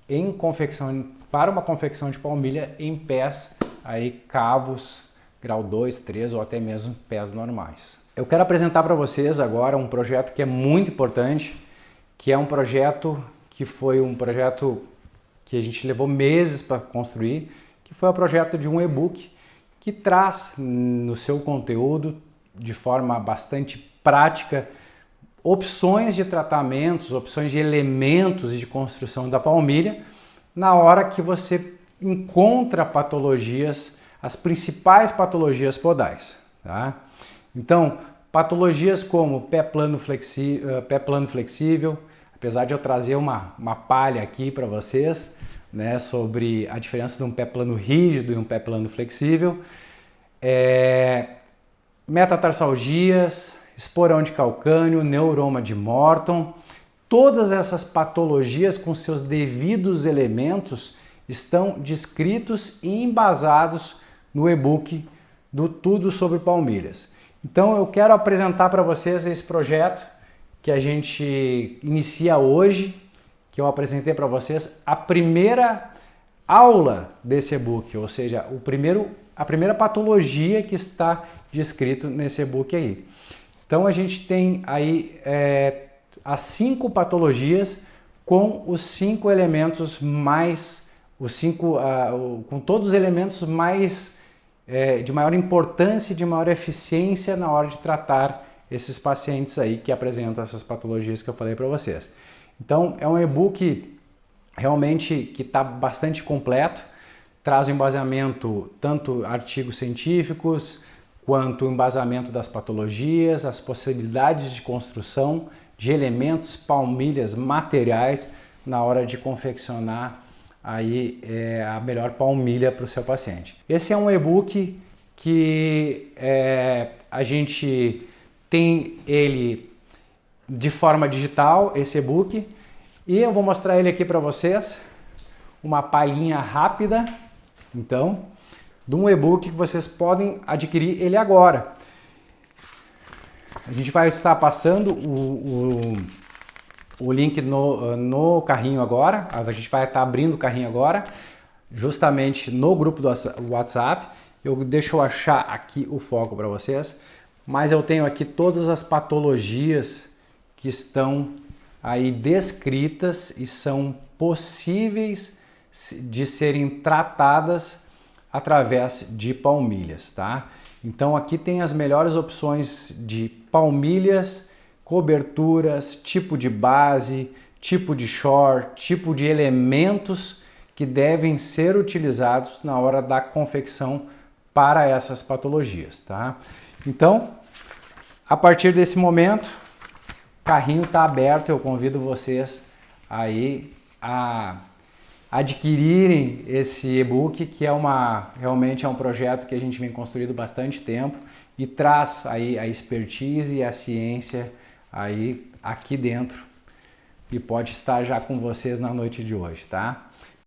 em confecção, para uma confecção de palmilha em pés, aí cavos, grau 2, 3 ou até mesmo pés normais. Eu quero apresentar para vocês agora um projeto que é muito importante, que é um projeto que foi um projeto que a gente levou meses para construir, que foi o projeto de um e-book que traz no seu conteúdo de forma bastante prática opções de tratamentos, opções de elementos de construção da palmilha na hora que você encontra patologias, as principais patologias podais, tá? Então, patologias como pé plano flexível, apesar de eu trazer uma palha aqui para vocês, né, sobre a diferença de um pé plano rígido e um pé plano flexível, metatarsalgias, esporão de calcânio, neuroma de Morton, todas essas patologias com seus devidos elementos estão descritos e embasados no e-book do Tudo sobre Palmilhas. Então eu quero apresentar para vocês esse projeto que a gente inicia hoje, que eu apresentei para vocês, a primeira aula desse e-book, ou seja, a primeira patologia que está descrito nesse e-book aí. Então a gente tem aí as 5 patologias com os 5 elementos mais, com todos os elementos mais de maior importância e de maior eficiência na hora de tratar esses pacientes aí que apresentam essas patologias que eu falei para vocês. Então é um e-book realmente que está bastante completo, traz um embasamento tanto artigos científicos quanto o embasamento das patologias, as possibilidades de construção de elementos, palmilhas, materiais na hora de confeccionar aí a melhor palmilha para o seu paciente. Esse é um e-book que a gente tem ele de forma digital, esse e-book, e eu vou mostrar ele aqui para vocês, uma palhinha rápida, então, de um e-book que vocês podem adquirir ele agora. A gente vai estar passando o link no carrinho agora, a gente vai estar abrindo o carrinho agora, justamente no grupo do WhatsApp. Deixa eu achar aqui o foco para vocês, mas eu tenho aqui todas as patologias que estão aí descritas e são possíveis de serem tratadas através de palmilhas, tá? Então aqui tem as melhores opções de palmilhas, coberturas, tipo de base, tipo de short, tipo de elementos que devem ser utilizados na hora da confecção para essas patologias, tá? Então, a partir desse momento, o carrinho está aberto, eu convido vocês aí a adquirirem esse e-book, que realmente é um projeto que a gente vem construindo bastante tempo e traz aí a expertise e a ciência aí aqui dentro e pode estar já com vocês na noite de hoje, tá?